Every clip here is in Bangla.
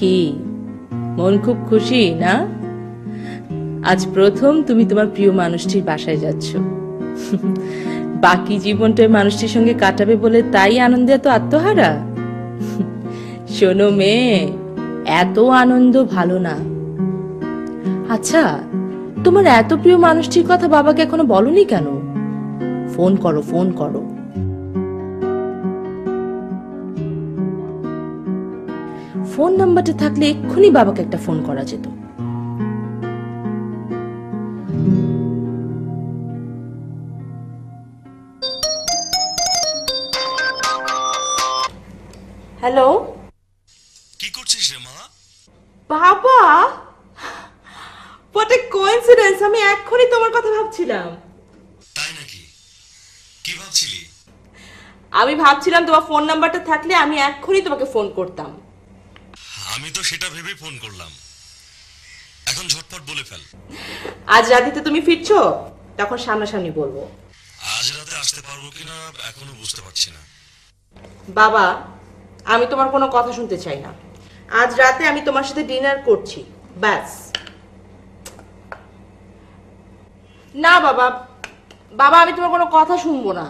কি মন খুব খুশি না? আজ প্রথম তুমি তোমার প্রিয় মানুষটির বাসায় যাচ্ছ। বাকি জীবনটা ওই মানুষটির সঙ্গে কাটাবে বলে তাই আনন্দে এত আত্মহারা? শোনো মেয়ে, এত আনন্দ ভালো না। আচ্ছা, তোমার এত প্রিয় মানুষটির কথা বাবাকে এখনো বলনি কেন? ফোন করো, ফোন করো। ফোন নাম্বারটা থাকলে এক্ষুনি বাবাকে একটা ফোন করা যেত। হ্যালো, কি করছিস রে মা? বাবা, হোয়াট এ কোইন্সিডেন্স! আমি এক্ষুনি তোমার কথা ভাবছিলাম। তাই নাকি? কি ভাবছিলি? আমি ভাবছিলাম তোমার ফোন নাম্বারটা থাকলে আমি এক্ষুনি তোমাকে ফোন করতাম। আমি তো সেটা ভেবে ফোন করলাম। এখন ঝটপট বলে ফেল। আজ রাতে তুমি ফিরছো, তখন সামনাসামনি বলবো। আজ রাতে আসতে পারবো কিনা এখনো বুঝতে পারছি না। বাবা, আমি তোমার কোনো কথা শুনতে চাই না। আজ রাতে আমি তোমার সাথে ডিনার করছি, ব্যাস। না বাবা, বাবা আমি তোমার কোনো কথা শুনবো না।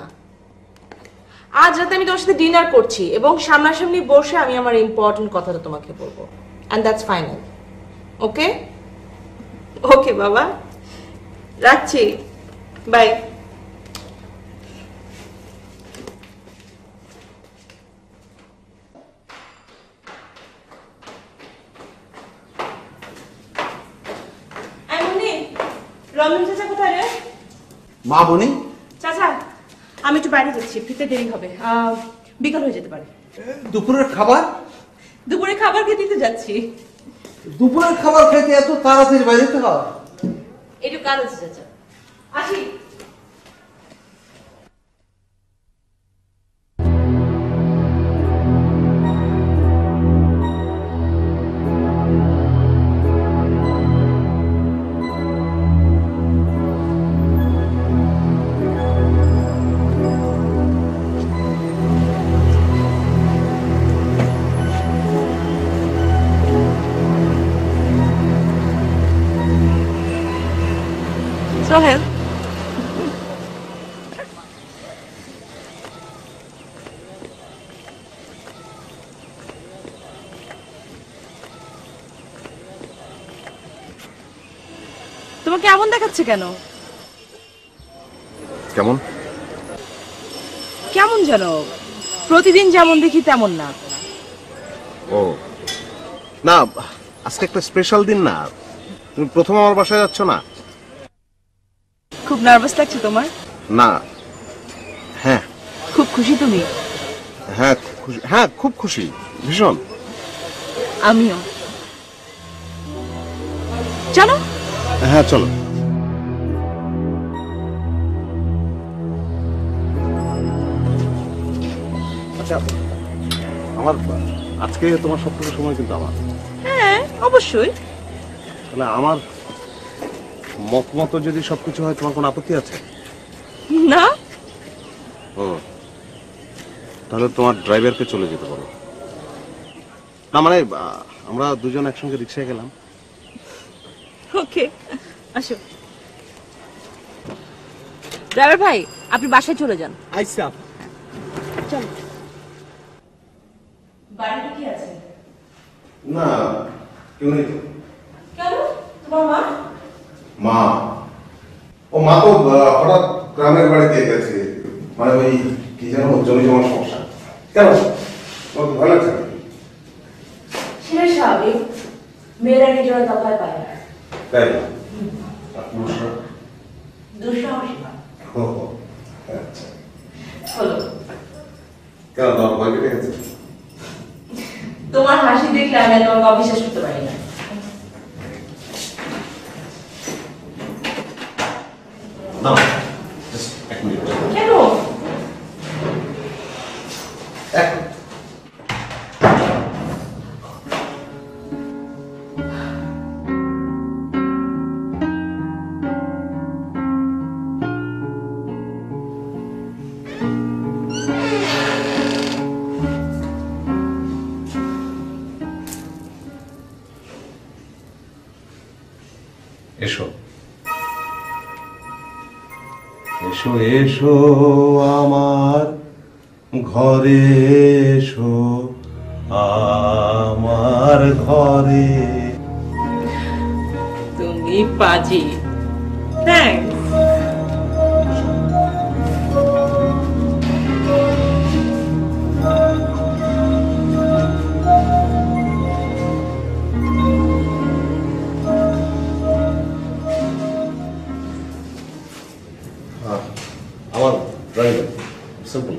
আজ রাতে আমি তোমার সাথে ডিনার করছি এবং সামনাসামনি বসে আমি আমার ইম্পর্টেন্ট কথাটা তোমাকে বলবো, এন্ড দ্যাটস ফাইনাল। ওকে ওকে বাবা, রাখছি, বাই। রমন চাচা কোথায় রে? মা বনি, চাচা, আমি একটু বাইরে যাচ্ছি, ফিরতে দেরি হবে, বিকাল হয়ে যেতে পারে। দুপুরের খাবার? দুপুরে খাবার খেতে তো যাচ্ছি। দুপুরের খাবার খেতে এত তাড়াতাড়ি বাইরে যেতে হয়? একটু কাজ আছে চাচা, আসি। সোহেল, তোমাকে এমন দেখাচ্ছে কেন? কেমন কেমন যেন প্রতিদিন যেমন দেখি তেমন না। ও না, আজকে একটা স্পেশাল দিন না, তুমি প্রথম আমার বাসায় যাচ্ছ না? খুব নার্ভাস লাগছে তোমার? না, হ্যাঁ। খুব খুশি তুমি? হ্যাঁ খুশি, হ্যাঁ খুব খুশি, ভীষণ। আমিও। চলো। হ্যাঁ চলো। আচ্ছা, আমার আজকে তোমার সবটুকু সময় কিন্তু আমার। হ্যাঁ অবশ্যই। তাহলে আমার মত মতো যদি সবকিছু হয়, তোমার কোনো আপত্তি আছে? না। ও, তাহলে তোমার ড্রাইভারকে চলে যেতে বলো। না মানে আমরা দুজন একসঙ্গে রিক্সায় গেলাম। ওকে, আসো। ড্রাইভার ভাই, আপনি বাসায় চলে যান। আইসা চলো। বাড়িতে কি আছে? না, কেউ নেই তো। কেন? তোমার মা? মা, ও মা তো হঠাৎ গ্রামের বাড়িতে গেছে, মানে ওই কি যেন জমি জমার সমস্যা। কেন, তোমার কি ভয় লাগছে? সেটা স্বাভাবিক, মেয়েরা নিজেরা দফায় পায় না। তাই আর পুরুষরা? দুঃসাহসী না। ও, আচ্ছা। হলো। কেন, তোমার ভয় কেটে গেছে? তোমার হাসি দেখলে আমি আর তোমাকে অবিশ্বাস করতে পারি না। না, just এক মিনিট। কেন? এক এসো এসো আমার ঘরে এসো আমার ঘরে। তুমি পাজি। থ্যাঙ্কস। আমার driver simple.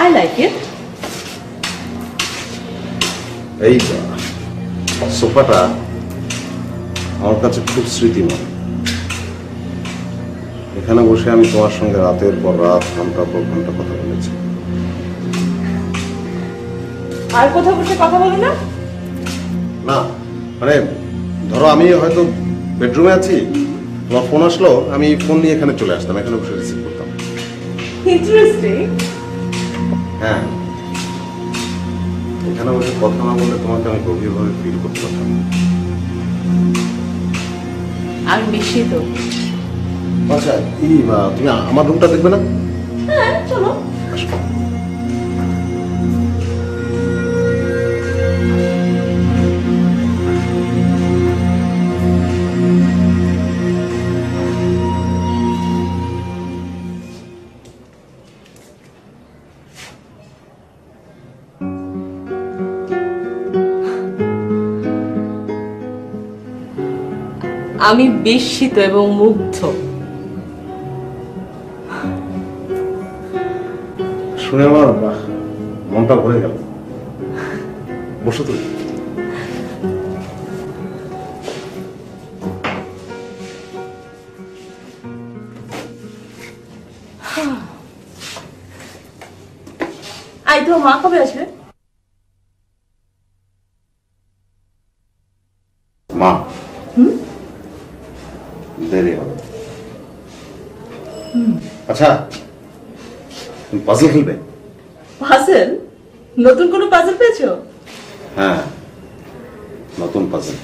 I like it. এই সোফাটা আমার কাছে খুব স্মৃতিময়। এখানে বসে আমি তোমার সঙ্গে রাতের পর রাত, ঘন্টার পর ঘন্টা কথা বলেছি। আর কোথাও বসে কথা বলো না? না মানে ধরো আমি হয়তো বেডরুমে আছি, তোমার ফোন আসলো, আমি ফোন নিয়ে এখানে চলে আসতাম, এখানে বসে রিসিভ করতাম। ইন্টারেস্টিং। হ্যাঁ, এখানে বসে কথা না বললে তোমাকে আমি গভীরভাবে ফিল করতে পারতাম। আমি বেশি তো। আচ্ছা তুমি আমার রুমটা দেখবে না? হ্যাঁ চলো। আসো। আমি বিস্মিত এবং মুগ্ধ। শুনে আমার মনটা ভরে গেল। বসো তুমি। আই তো মা কবে আসবে? মা দেরি হবে। আচ্ছা তুমি পাজল খেলবে? পাজল? নতুন কোনো পাজল পেয়েছো? হ্যাঁ, নতুন পাজল।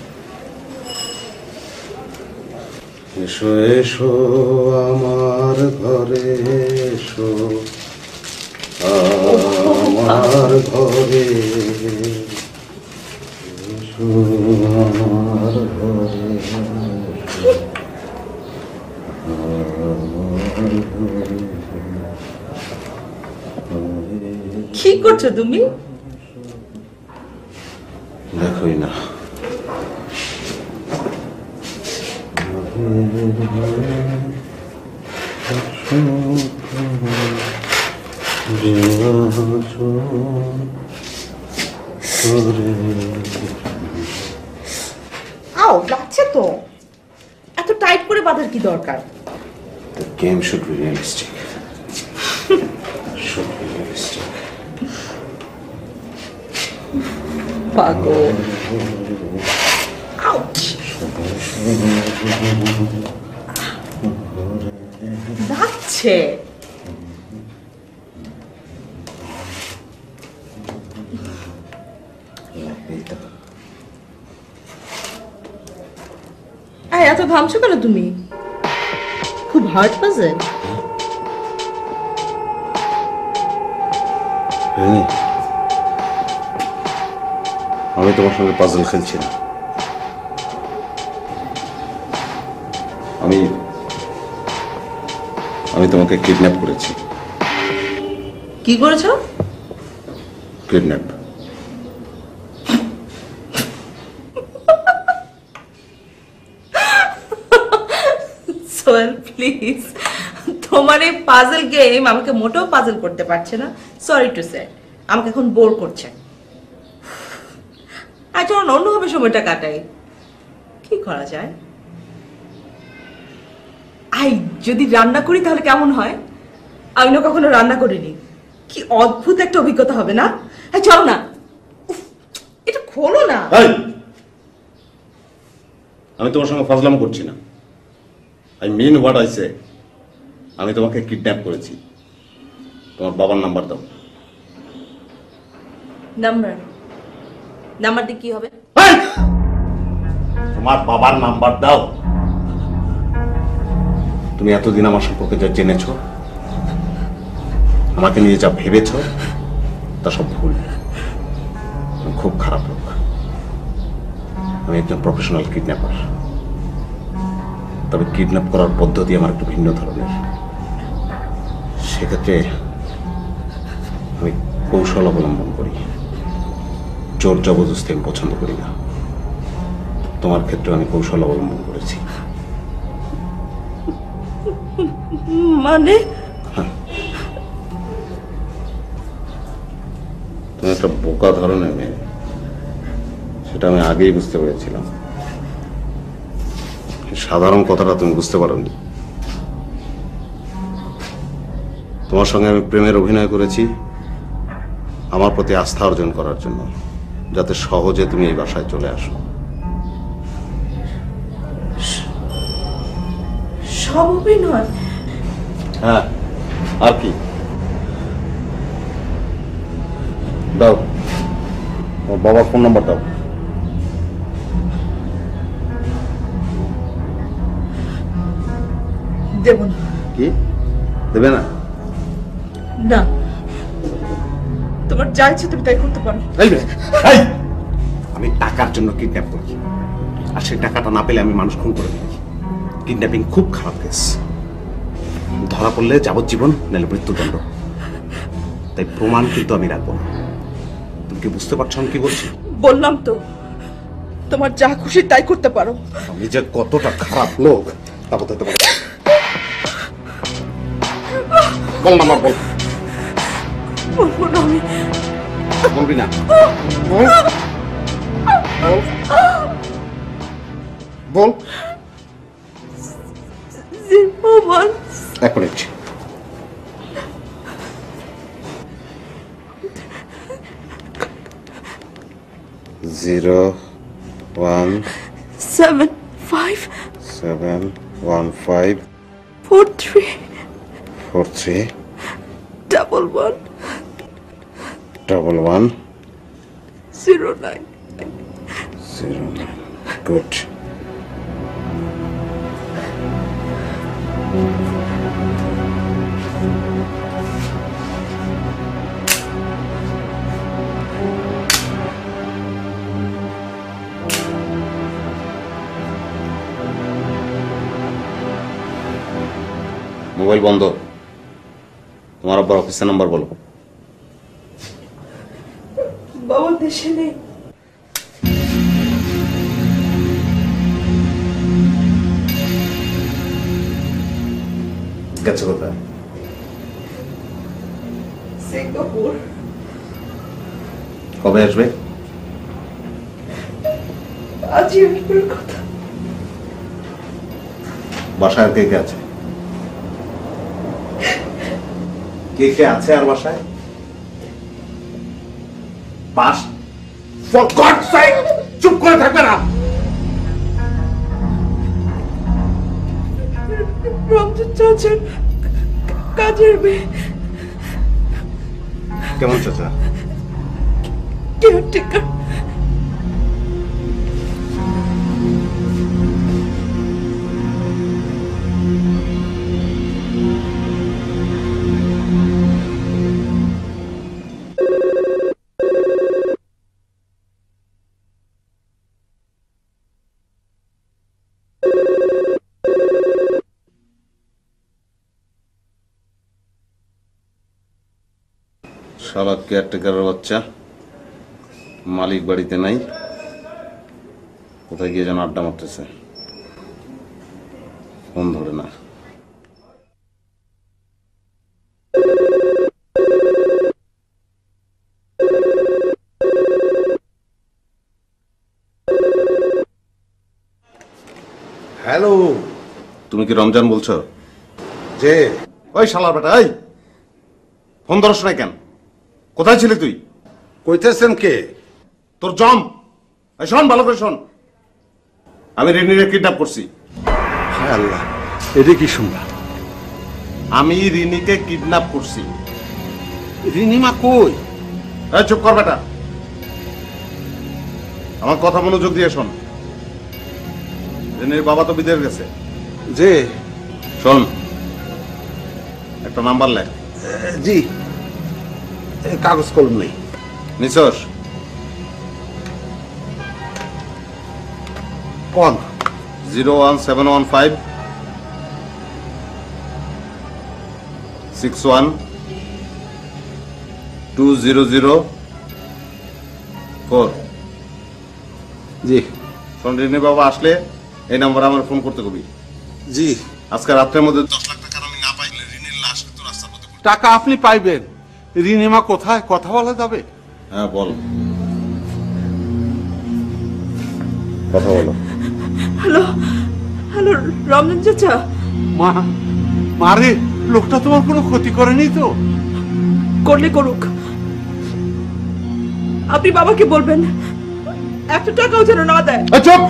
এসো এসো আমার ঘরে এসো আমার ঘরে এসো আমার ঘরে। কি করছো তুমি? দেখোই না আও লাগছে তো। এত টাইট করে বাঁধার কি দরকার? The game should be realistic. Should be realistic. পাগল। আউচ। লাগছে। এত ঘামছো কেন তুমি? খুব হার্ড পাজল। আমি তোমার সঙ্গে পাজল খেলছি না। আমি তোমাকে কিডন্যাপ করেছি। কি করেছো? কিডন্যাপ। সোহেল প্লিজ, তোমার এই পাজল গেম আমাকে মোটেও পাজল করতে পারছে না। সরি টু সে, আমাকে এখন বোর করছে। আর চলো অন্যভাবে সময়টা কাটাই। কি করা যায়? যদি রান্না করি তাহলে কেমন হয়? আমি না কখনো রান্না করিনি। কি অদ্ভুত একটা অভিজ্ঞতা হবে না? চলো না, এটা খোলো না। আমি তোমার সঙ্গে ফাজলাম করছি না। I mean what I say. আমি তোমাকে কিডন্যাপ করেছি। তোমার বাবার নাম্বার দাও। নাম্বার দিয়ে কি হবে? তোমার বাবার নাম্বার দাও। তুমি এতদিন আমার সম্পর্কে যা জেনেছ, আমাকে নিয়ে যা ভেবেছ, তা সব ভুল। আমি খুব খারাপ লোক। আমি একজন প্রফেশনাল কিডন্যাপার। তবে কিডন্যাপ করার পদ্ধতি আমার একটু ভিন্ন ধরনের। সেক্ষেত্রে আমি কৌশল অবলম্বন করি। জোর জবরদস্তি আমি পছন্দ করি না। তোমার ক্ষেত্রে আমি কৌশল অবলম্বন করেছি। মানে তুমি একটা বোকা ধরনের মেয়ে, সেটা আমি আগেই বুঝতে পেরেছিলাম। সাধারণ কথাটা তুমি বুঝতে পারোনি। তোমার সঙ্গে আমি প্রেমের অভিনয় করেছি আমার প্রতি আস্থা অর্জন করার জন্য, যাতে সহজে তুমি এই বাসায় চলে আসো। সব অভিনয়? হ্যাঁ, আর কি? দাও, ওর বাবার ফোন নাম্বার দাও। দেব না। কি দেবে না? না, তোমার যা ইচ্ছে তুমি তাই করতে পারো। আমি টাকার জন্য কিডন্যাপ করি, আর সেই টাকাটা না পেলে আমি মানুষ খুন করে দিই। কিডন্যাপিং খুব খারাপ কেস। ধরা পড়লে যাবজ্জীবন, নাহলে মৃত্যুদণ্ড। তাই প্রমাণ কিন্তু আমি রাখবো না। তুমি কি বুঝতে পারছো আমি কি বলছি? বললাম তো, তোমার যা খুশি তাই করতে পারো। আমি যে কতটা খারাপ লোক তা বোঝাতে পারছি। বল না, বল। বলবো না আমি। বলবি না? বল বল। 01 এক মিনিট। জিরো 75 715 43 43 11 11 09 09. Good. মোবাইল বন্ধ। তোমার আব্বার অফিসের নাম্বার বলো। বাবা দেশে নেই। গেছে কোথায়? সিঙ্গাপুর। কবে আসবে? আজই আসবার কথা। বাসায় আর কে কে আছে? কে কে আছে আর বাসায়? বাস ফর গড সেক চুপ করে থাকবে না। রমজান চাচার কাজের মেয়ে। কেমন চাচা? কেয়ারটেকার। শালা কেয়ারটেকারের বাচ্চা, মালিক বাড়িতে নাই, কোথায় গিয়ে যেন আড্ডা মারতেছে। ফোন ধরে না। হ্যালো, তুমি কি রমজান বলছো? যে ওই শালার বেটা, এই ফোন ধরছ না কেন? কোথায় ছিলি তুই? কইতেছেন কে? তোর জম। এই শোন, ভালো করে শোন। আমি রিনিরে কিডন্যাপ করছি। হায় আল্লাহ, এটা কি শুনলাম? আমি রিনিকে কিডন্যাপ করছি। রিনিমা কই? এই চুপ কর বেটা, আমার কথা মনোযোগ দিয়ে শোন। রিনির বাবা তো বিদেশ গেছে। যে শোন, একটা নাম্বার লেখ। জি, কাগজ কলম নেই। নিছস? কোন? 01715 61 2004। জি শোন, রিনির বাবা আসলে এই নাম্বারে আমার ফোন করতে কবি। জি। আজকে রাত্রের মধ্যে 10 লাখ টাকা আমি না পাইলে রিনির লাশ তো রাস্তার মধ্যে পড়ে। টাকা আপনি পাইবেন। রিনিমা কোথায়? কথা বলা যাবে? হ্যাঁ বল, কথা বলো। হ্যালো হ্যালো, রমজান চাচা। মা, মারে, লোকটা তোমার কোনো ক্ষতি করেনি তো? করলে করুক, আপনি বাবাকে বলবেন 1 টাকাও যেন না দেয়। চুপ!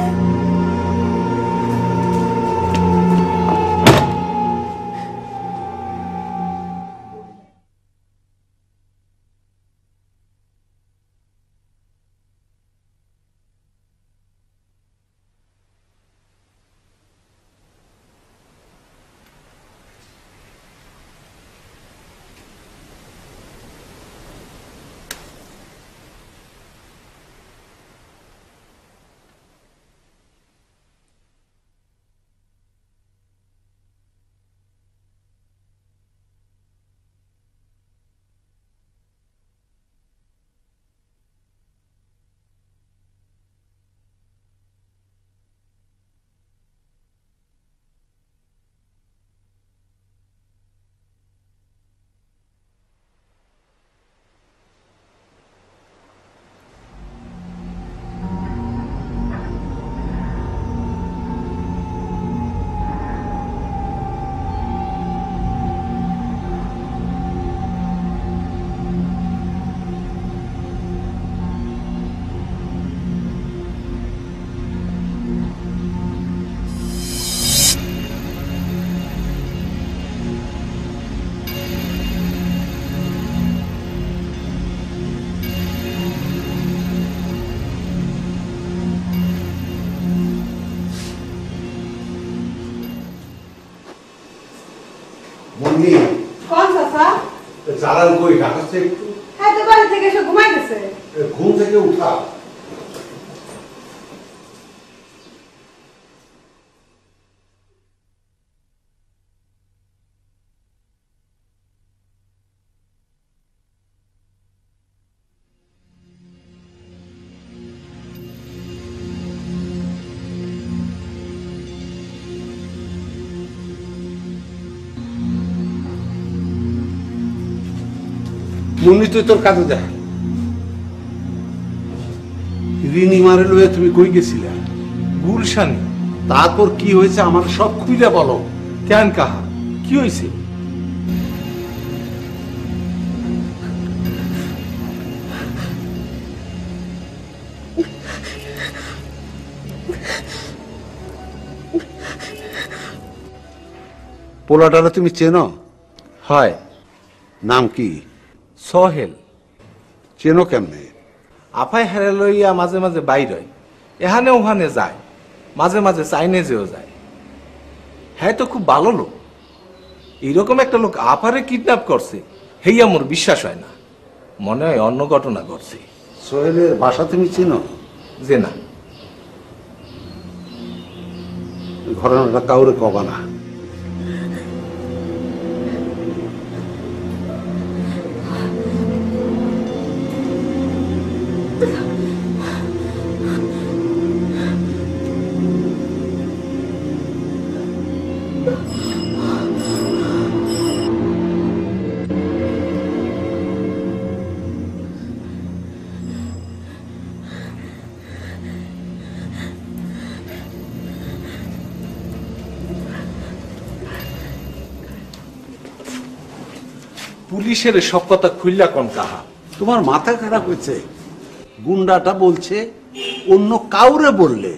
কোন চাচা? জালাল কই? ডাকাচ্ছে একটু। হ্যাঁ, তো বাড়ি থেকে এসে ঘুমাই গেছে। ঘুম থেকে উঠা। মুন্নি, তুই তোর কাজে যা। রিনি মারে লয়ে তুমি কই গেছিলা? গুলশানি। তারপর কি হয়েছে আমার সব খুইলা বলো। কেন কাহা কি হয়েছে? পোলাটারে তুমি চেনো? হয়। নাম কি? সোহেল। চেনো কেমনে? আপাই হেরে লইয়া মাঝে মাঝে বাইর হয়, এখানে ওখানে যায়, মাঝে মাঝে চাইনিজেও যায়। হ্যাঁ, তো খুব ভালো লোক। এইরকম একটা লোক আপারে কিডন্যাপ করছে, হেইয়া মোর বিশ্বাস হয় না। মনে হয় অন্য ঘটনা ঘটছে। সোহেলের বাসা তুমি চেনো? যে না। ঘটনাটা কাউরে কবা না। পুলিশের সব কথা খুললা কোন কাহা? তোমার মাথা খারাপ হয়েছে? গুন্ডাটা বলছে অন্য কাউরে বললে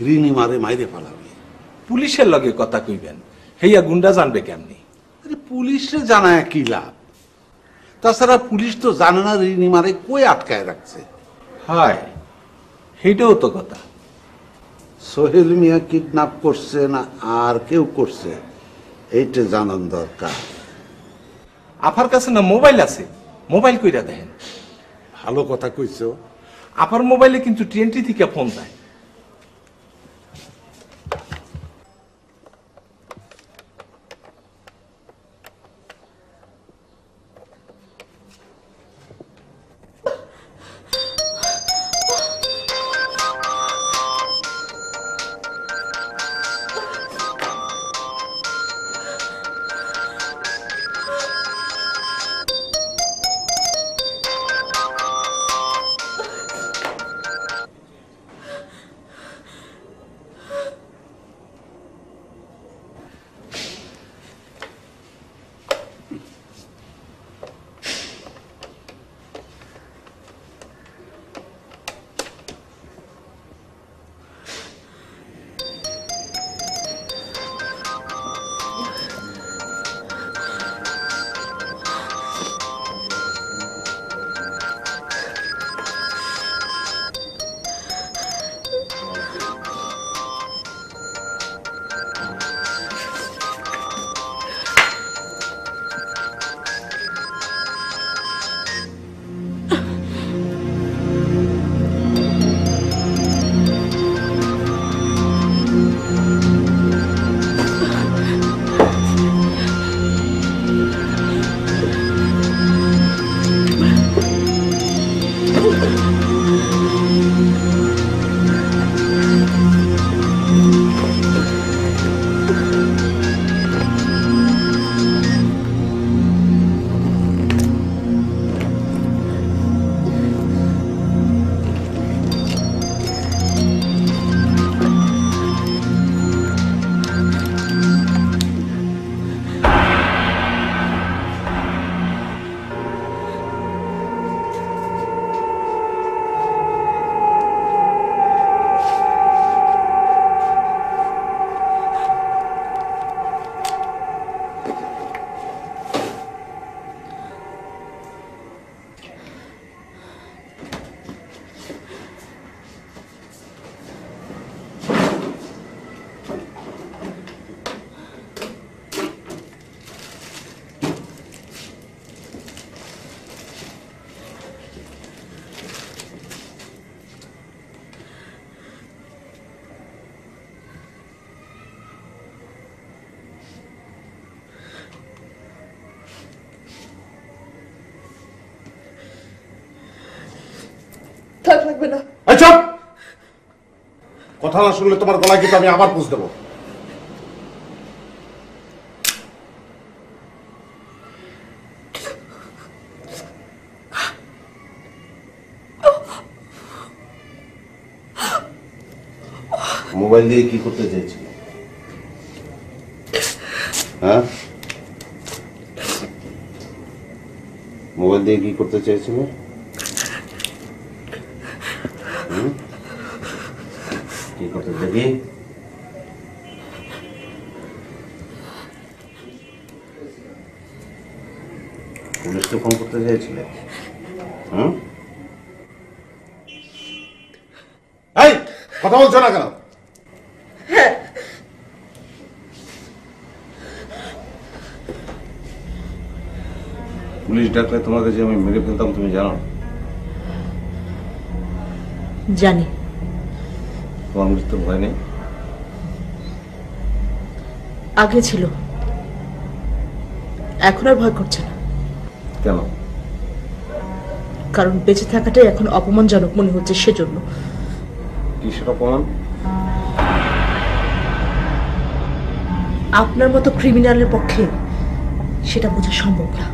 রিনি মারে মাইরে ফেলাবে। পুলিশের লগে কথা কইবেন, হেইয়া গুন্ডা জানবে কেমনি? আরে পুলিশে জানায় কি লাভ? তাছাড়া পুলিশ তো জানে না রিনি মারে কই আটকায় রাখছে। হয়, সেইটাও তো কথা। সোহেল মিয়া কিডন্যাপ করছে না আর কেউ করছে এইটা জানার দরকার। আপার কাছে না মোবাইল আছে, মোবাইল কইরা দেখেন। ভালো কথা কইছো। আপার মোবাইলে কিন্তু টিএনটি থেকে ফোন যায়। থাক, লাগবে না। এই চুপ! কথা না শুনলে তোমার গলায় কিন্তু আমি আবার পুষ দেবো। মোবাইল দিয়ে কি করতে চাইছিল? হ্যাঁ, মোবাইল দিয়ে কি করতে চাইছিল? কি করতে দেখি? পুলিশকে ফোন করতে চাইছিলে? এই কথা বলছো না কেন? পুলিশ ডাকলে তোমাকে যে আমি মেরে ফেলতাম তুমি জানো? জানি। তোমার মৃত্যুর ভয় নেই? আগে ছিল, এখন আর ভয় করছে না। কেন? কারণ বেঁচে থাকাটাই এখন অপমানজনক মনে হচ্ছে, সেজন্য। কিসের অপমান? আপনার মতো ক্রিমিনালের পক্ষে সেটা বোঝা সম্ভব না।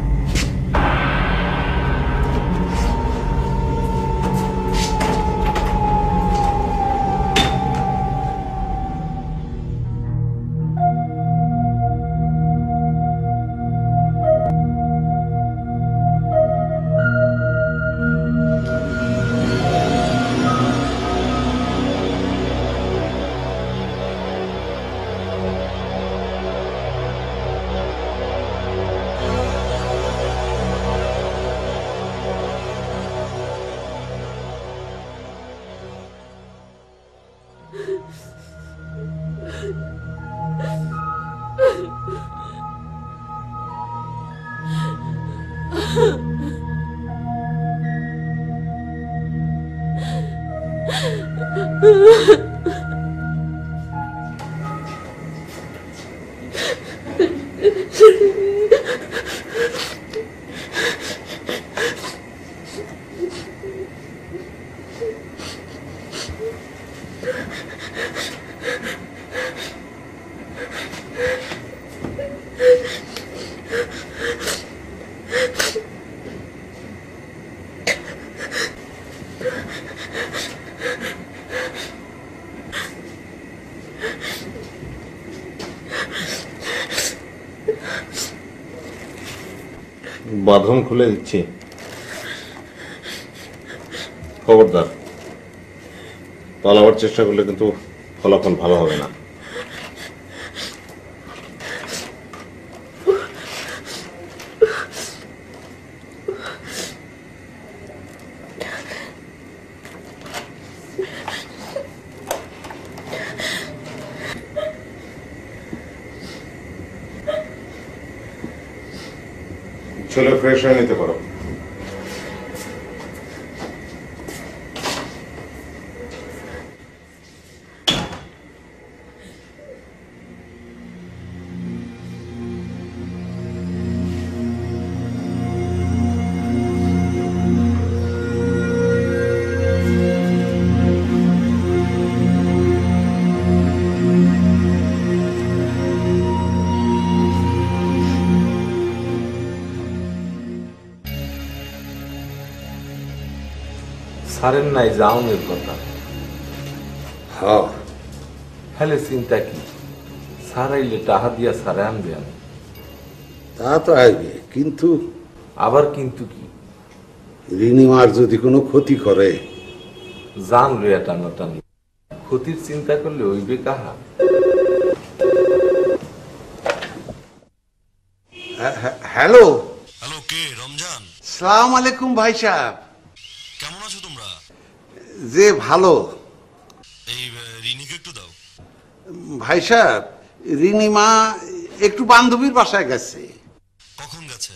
বাঁধন খুলে দিচ্ছি, খবরদার পালাবার চেষ্টা করলে কিন্তু ফলাফল ভালো হবে না। চলে ফ্রেশ হয়ে নিতে পারো। সারেন নাই যাওনের কথা, হ্যাঁ হলে চিন্তা কি? সারাইলে টাহা দিয়া সারে আনবে আমি। তা তো আসবে, কিন্তু আবার কিন্তু কি? রিনিমার যদি কোনো ক্ষতি করে? জান লইয়া টানাটানি, ক্ষতির চিন্তা করলে হইবে কাহা? হ্যালো, হ্যালো, কে? রমজান? সালাম আলাইকুম ভাই সাহেব। কেমন আছো তোমরা? যে ভালো। এই রিনিকে একটু দাও। ভাই সাহেব, রিনিমা একটু বান্ধবীর বাসায় গেছে, কখন গেছে?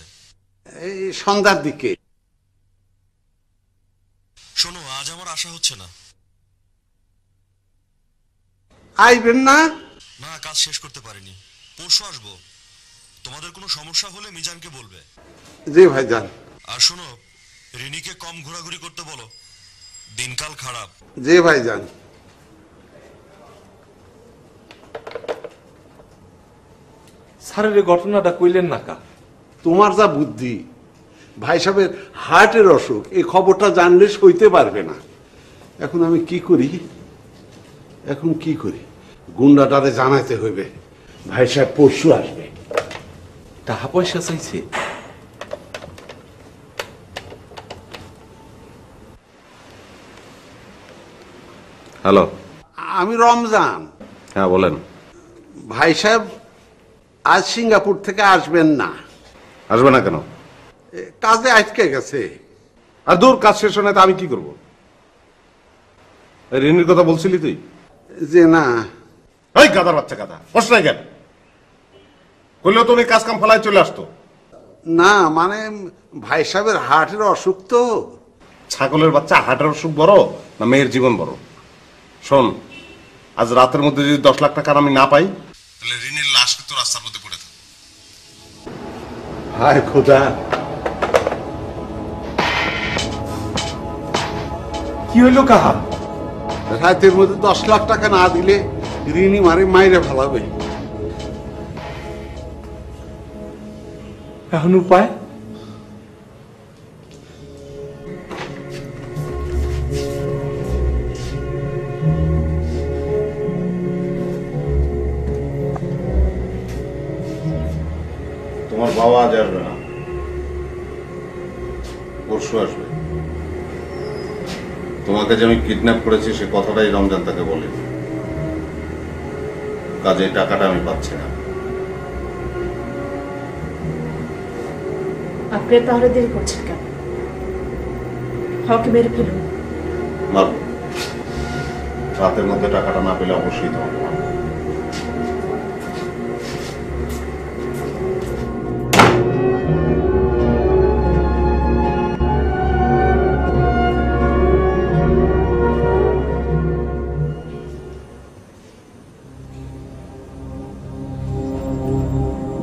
এই সন্ধ্যার দিকে। শোনো, আজ আমার আশা হচ্ছে না। আইবেন না? না, কাজ শেষ করতে পারিনি, পরশু আসবো। তোমাদের কোনো সমস্যা হলে মিজানকে বলবে। জি ভাইজান। আর শোনো, রিনিকে কম ঘোরাঘুরি করতে বলো, দিনকাল খারাপ। জি ভাইজান। সারের এই ঘটনাটা কইলেন না কা? তোমার যা বুদ্ধি, ভাই সাহেবের হার্টের অসুখ, এই খবরটা জানলে সইতে পারবে না। এখন আমি কি করি? এখন কি করি? গুন্ডাটারে জানাইতে হইবে ভাই সাহেব পরশু আসবে। টাকা পয়সা চাইছে? হ্যালো, আমি রমজান। হ্যাঁ বলেন। ভাই সাহেব আজ সিঙ্গাপুর থেকে আসবেন না। আসবে না কেন? কাজে আটকে গেছে। আর দূর, কাজ শেষ হয় না তো আমি কি করবো? ঋণের কথা বলছিলি তুই? যে না, ওই গাদার বাচ্চা গাদা, বস নাই কেন? করলেও তো উনি কাজ কাম ফেলায় চলে আসতো। না মানে ভাই সাহেবের হার্টের অসুখ তো। ছাগলের বাচ্চা, হার্টের অসুখ বড় না মেয়ের জীবন বড়? শোন, আজ রাতের মধ্যে যদি 10 লাখ টাকা আমি না পাই, তাহলে ঋণের লাশ কিন্তু রাস্তার মধ্যে পড়ে থাকে। হায় খোদা, কি হইল কাহা? রাতের মধ্যে 10 লাখ টাকা না দিলে ঋণী মারে মাইরে ফেলাবে। এখন উপায়? তোমার বাবা আজ আসবে না, পরশু আসবে। তোমাকে যে আমি কিডন্যাপ করেছি সে কথাটাই রমজান তাকে বলে। কাজে টাকাটা আমি পাচ্ছি না। আপনি তাহলে দেরি করছেন কেন? হকে মেরে ফেলুন। মারব, রাতের মধ্যে টাকাটা না পেলে অবশ্যই তোমাকে মারব।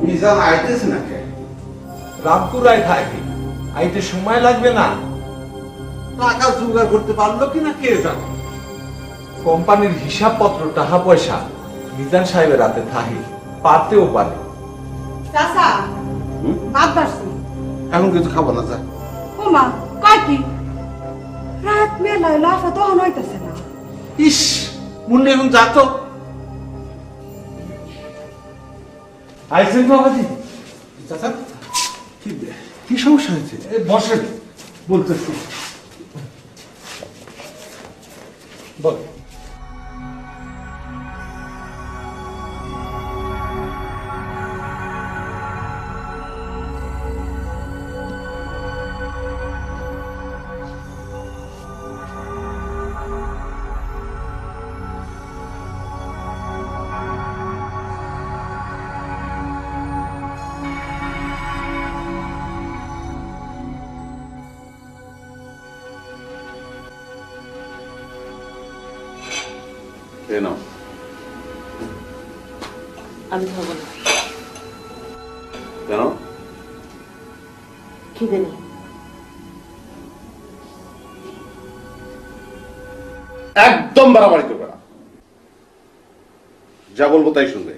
মিজান আইতেছে না কে? রামপুরায় থাকি, আইতে সময় লাগবে না। টাকা জোগাড় করতে পারলো কিনা কে জানে। কোম্পানির হিসাবপত্র টাকা পয়সা মিজান সাহেবের হাতে থাকি, পারতেও পারে। চাচা ভাত বাড়ছি। এখন কিছু খাবো না যা। ও মা কয় কি রাত মেলায় লাফা তখন হইতেছে না। ইস মুন্ডে এখন যা তো। আইসেন বাবাজি, চাচা কি কি সমস্যা হয়েছে? বসেন, বলতেছি। বল। কেন আমি খাবো না। কেন? খিদে নেই। একদম বাড়াবাড়ি করবে না, যা বলবো তাই শুনবে।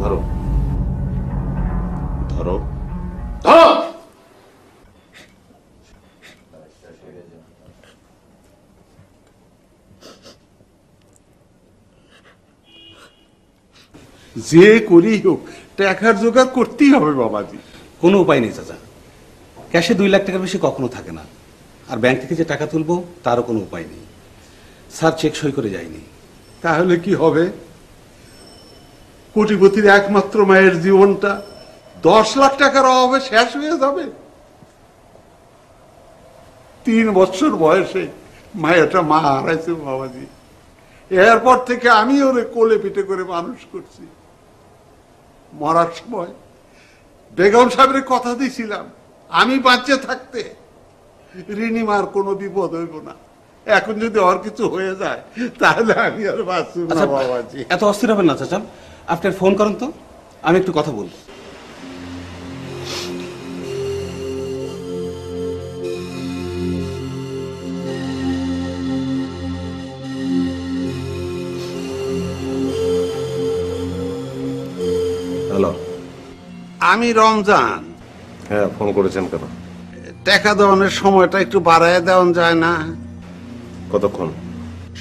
ধরো ধরো ধরো। যে করি হোক টাকার জোগাড় করতেই হবে বাবাজি। কোনো উপায় নেই চাচা, ক্যাশে 2 লাখ টাকার বেশি কখনো থাকে না, আর ব্যাংক থেকে যে টাকা তুলবো তারও কোনো উপায় নেই। স্যার চেক সই করে যায়নি। তাহলে কি হবে? কোটিপতির একমাত্র মায়ের জীবনটা 10 লাখ টাকার অভাবে শেষ হয়ে যাবে। 3 বছর বয়সে মায়েরটা মা হারাইছে বাবাজি। এরপর থেকে আমি ওরে কোলে পিঠে করে মানুষ করছি। মরার সময় বেগম সাহেবের কথা দিয়েছিলাম, আমি বাঁচে থাকতে রিনিমার কোনো বিপদ হইব না। এখন যদি আর কিছু হয়ে যায় তাহলে আমি আর বাঁচব না বাবাজি। এত অস্থির হবেন না চাচা, আপনার ফোন করুন তো, আমি একটু কথা বলবো। হ্যালো। আমি রমজান। হ্যাঁ, ফোন করেছেন কেন? টাকা দেওয়ানোর সময়টা একটু বাড়ায় দেওয়া যায় না? কতক্ষণ?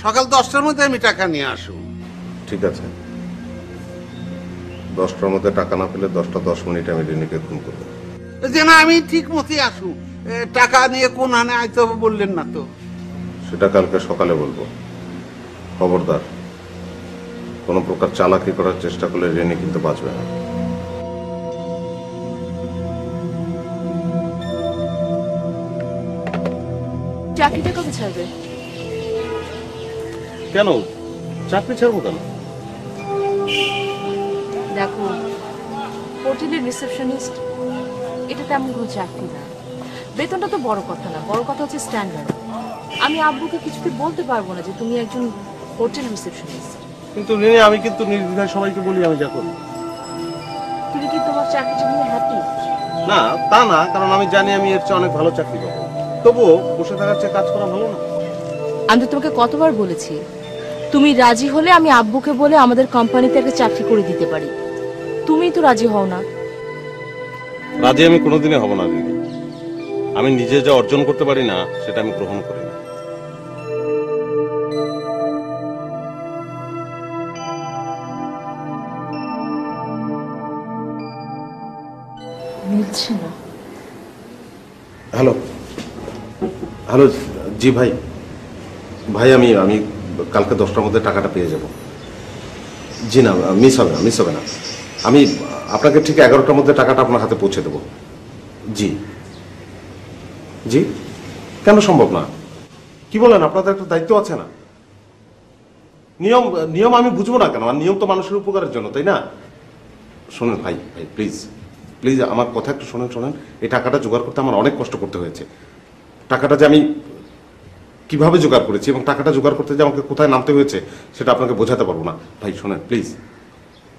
সকাল 10টার মধ্যে আমি টাকা নিয়ে আসুন। ঠিক আছে, 10টার মধ্যে টাকা না পেলে 10টা 10 মিনিটে আমি রিনিকে ফোন করবো। যে না আমি ঠিক মতোই আসুন। টাকা নিয়ে কোন হানে আইতে হবে বললেন না তো? সেটা কালকে সকালে বলবো। খবরদার, কোনো প্রকার চালাকি করার চেষ্টা করলে রিনি কিন্তু বাঁচবে না। চাকরিটা কবে ছাড়বে? কেন চাকরি ছাড়বো কেন? দেখো, হোটেলের রিসেপশনিস্ট এটা তেমন কোনো চাকরি না। বেতনটা তো বড় কথা না, বড় কথা হচ্ছে স্ট্যান্ডার্ড। আমি আব্বুকে কিছুতে বলতে পারবো না যে তুমি একজন হোটেল রিসেপশনিস্ট। কিন্তু রিনি, আমি কিন্তু নির্দ্বিধায় সবাইকে বলি আমি যা করি। তুমি কি তোমার চাকরিটা নিয়ে হ্যাপি? না তা না, কারণ আমি জানি আমি এর চেয়ে অনেক ভালো চাকরি পাবো। তবুও বসে থাকার চেয়ে কাজ করা ভালো না? আমি তো তোমাকে কতবার বলেছি, তুমি রাজি হলে আমি আব্বুকে বলে আমাদের কোম্পানিতে একটা চাকরি করে দিতে পারি। তুমিই তো রাজি হও না। রাজি আমি কোনোদিনই হব না রিনি। আমি নিজে যা অর্জন করতে পারি না সেটা আমি গ্রহণ করি না। মিলছে না। হ্যালো হ্যালো, জি ভাই। ভাই আমি কালকে 10টার মধ্যে টাকাটা পেয়ে যাব। জি না, মিস হবে না। আমি আপনাকে ঠিক 11টার মধ্যে টাকাটা আপনার হাতে পৌঁছে দেব। জি জি, কেন সম্ভব না? কি বলেন? আপনাদের একটা দায়িত্ব আছে না? নিয়ম নিয়ম আমি বুঝবো না কেন? আর নিয়ম তো মানুষের উপকারের জন্য, তাই না? শোনেন ভাই, ভাই প্লিজ প্লিজ আমার কথা একটু শোনেন। এই টাকাটা জোগাড় করতে আমার অনেক কষ্ট করতে হয়েছে। টাকাটা যে আমি কিভাবে জোগাড় করেছি এবং টাকাটা জোগাড় করতে যে আমাকে কোথায় নামতে হয়েছে সেটা আপনাকে বোঝাতে পারবো না। ভাই শোনেন প্লিজ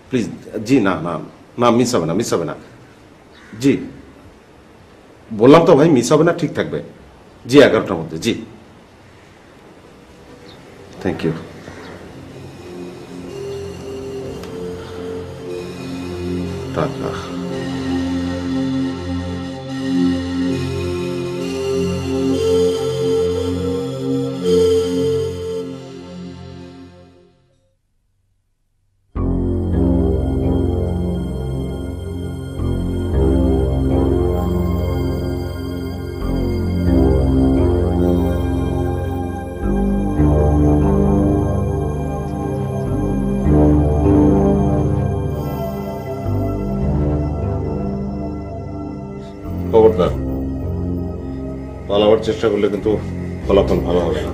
প্লিজ। জি না না না, মিস হবে না। জি বললাম তো ভাই, মিস হবে না, ঠিক থাকবে। জি 11টার মধ্যে। জি থ্যাংক ইউ। টাকা খবরদার, পালাবার চেষ্টা করলে কিন্তু ফলাফল ভালো হবে না।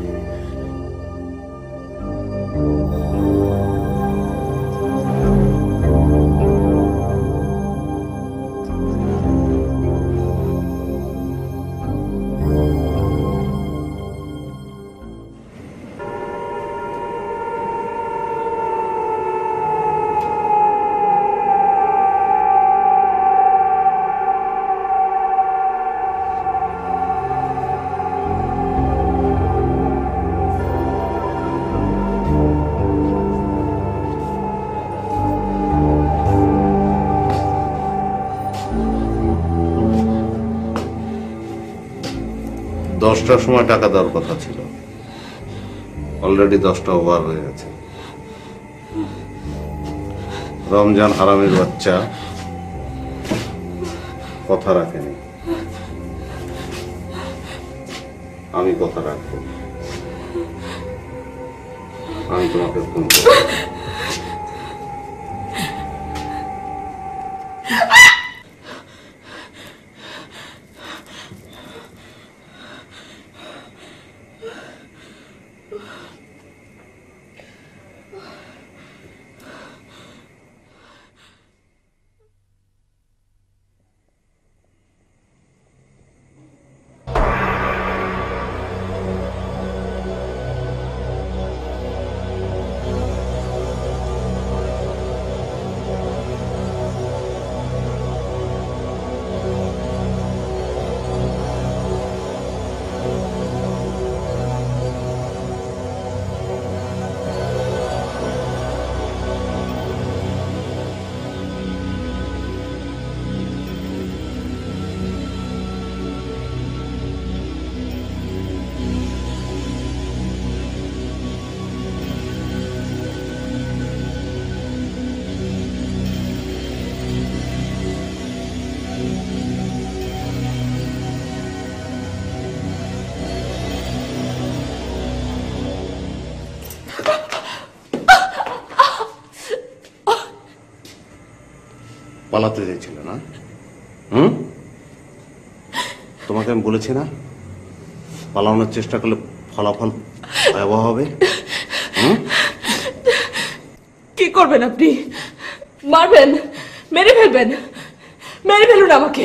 দশটার সময় টাকা দেওয়ার কথা ছিল, অলরেডি 10টা ওভার হয়ে গেছে। রমজান হারামের বাচ্চা কথা রাখেনি, আমি কথা রাখবো। আমি তোমাকে ফোন করব। পালাতে চাইছিল না? তোমাকে আমি বলেছি না, পালানোর চেষ্টা করলে ফলাফল ভয়াবহ হবে। কি করবেন আপনি? মারবেন? মেরে ফেলুন আমাকে।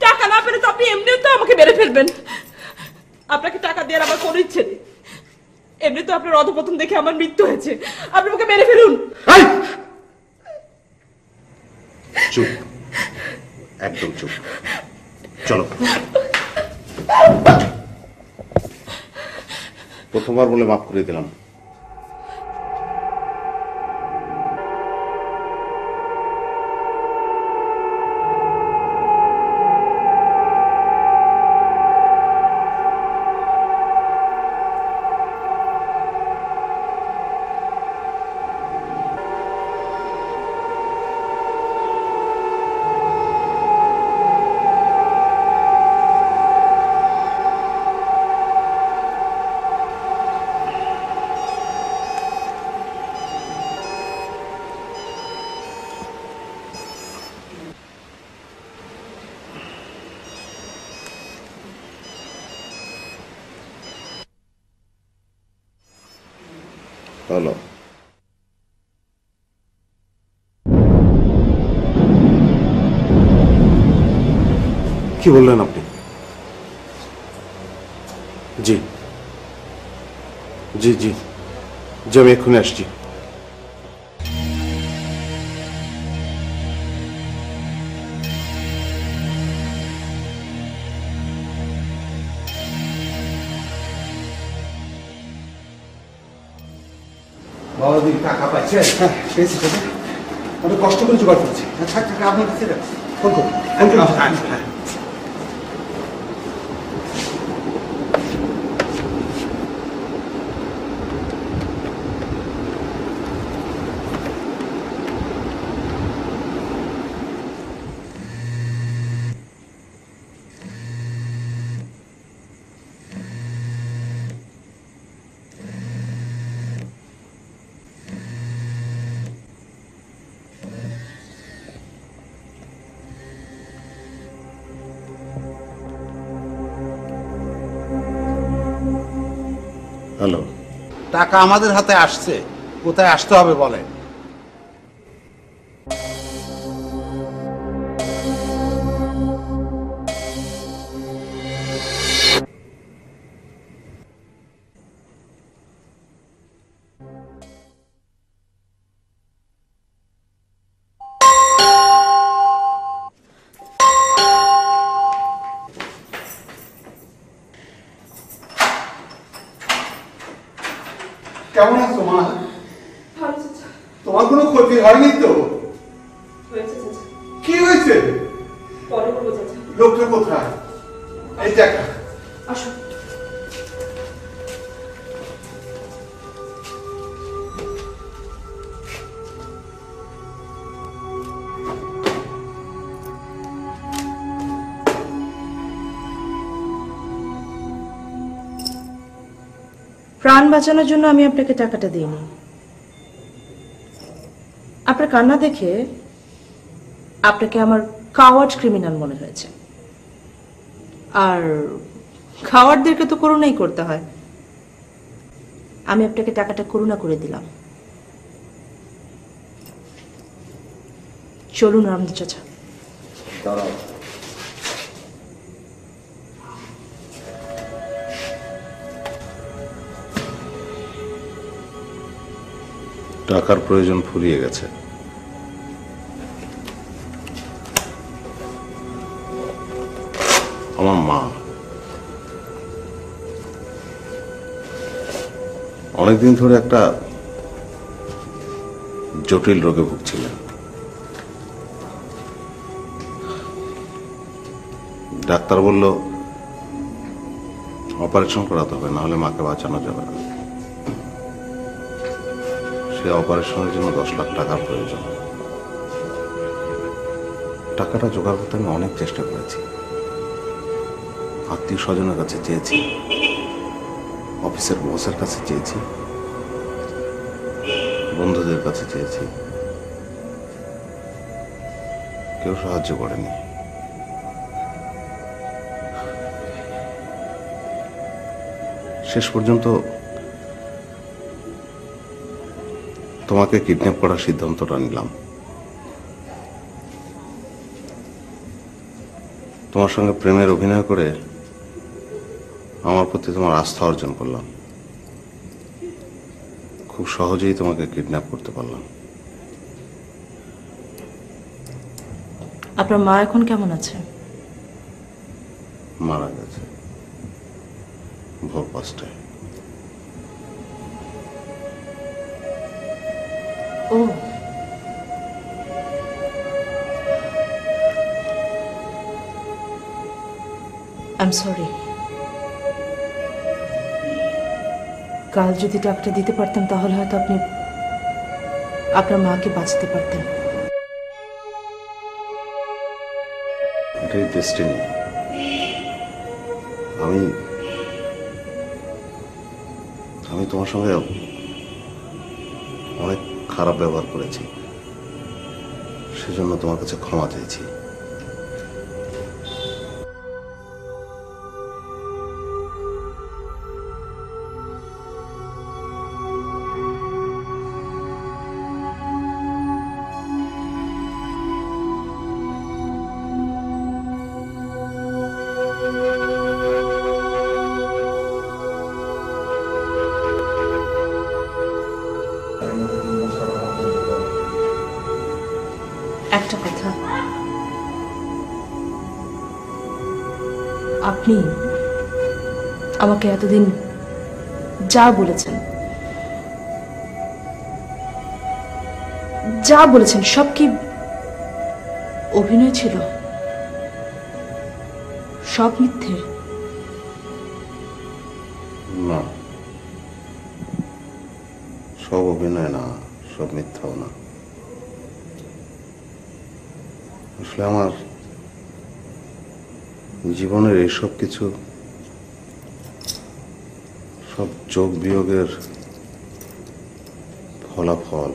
টাকা না পেলে তো আপনি এমনিও তো আমাকে মেরে ফেলবেন। আপনাকে টাকা দেওয়ার আমার কোনো ইচ্ছে নেই। এমনি তো আপনার অধপতন দেখে আমার মৃত্যু হয়েছে। আপনি আমাকে মেরে ফেলুন। চুপ, একদম চুপ। চলো, প্রথমবার বলে মাফ করে দিলাম। হ্যালো। কি বললেন আপনি? জি জি জি জি, আমি এক্ষুনি আসছি। বাবা দিদি টাকা পাইছেন? হ্যাঁ পেয়েছি পেয়েছি, অনেক কষ্ট করে জোগাড় করেছি। থাক থাক, আপনার কাছে ফোন করুন। হ্যালো। টাকা আমাদের হাতে আসছে, কোথায় আসতে হবে বলেন? কেমন আছো মা? তোমার কোনো ক্ষতি হয়নি তো? কি হয়েছে? লোকটা কোথায়? এই দেখা। আসো। প্রাণ বাঁচানোর জন্য আমি আপনাকে টাকাটা দিইনি। আপনার কান্না দেখে আপনাকে আমার কাওয়ার্ড ক্রিমিনাল মনে হয়েছে, আর কাওয়ার্ডদেরকে তো করুণাই করতে হয়। আমি আপনাকে টাকাটা করুণা করে দিলাম। চলুন রামজি চাচা। দাঁড়াও। টাকার প্রয়োজন ফুরিয়ে গেছে। আমার মা অনেকদিন ধরে একটা জটিল রোগে ভুগছিলেন। ডাক্তার বলল অপারেশন করাতে হবে, নাহলে মাকে বাঁচানো যাবে না। সে অপারেশনের জন্য 10 লাখ টাকার প্রয়োজন। টাকাটা জোগাড় করতে আমি অনেক চেষ্টা করেছি, আত্মীয় স্বজনের কাছে চেয়েছি, অফিসের বসের কাছে চেয়েছি, বন্ধুদের কাছে চেয়েছি, কেউ সাহায্য করেনি। শেষ পর্যন্ত তোমাকে কিডন্যাপ করার সিদ্ধান্তটা নিলাম। তোমার সঙ্গে প্রেমের অভিনয় করে আমার প্রতি তোমার আস্থা অর্জন করলাম। খুব সহজেই তোমাকে কিডন্যাপ করতে পারলাম। আপনার মা এখন কেমন আছে? মারা গেছে ভোর 5টায়। ও, আই এম সরি। কাল যদি টাকাটা দিতে পারতেন তাহলে হয়তো আপনি আপনার মাকে বাঁচাতে পারতেন। এটাই ডেস্টিনি। আমি আমি তোমার সঙ্গে অনেক খারাপ ব্যবহার করেছি, সেজন্য তোমার কাছে ক্ষমা চাইছি। একটা কথা, আপনি আমাকে এতদিন যা বলেছেন সব কি অভিনয় ছিল? সব মিথ্যে? না, সব অভিনয় না, সব মিথ্যাও না। আসলে আমার জীবনের এইসব কিছু সব যোগ বিয়োগের ফলাফল।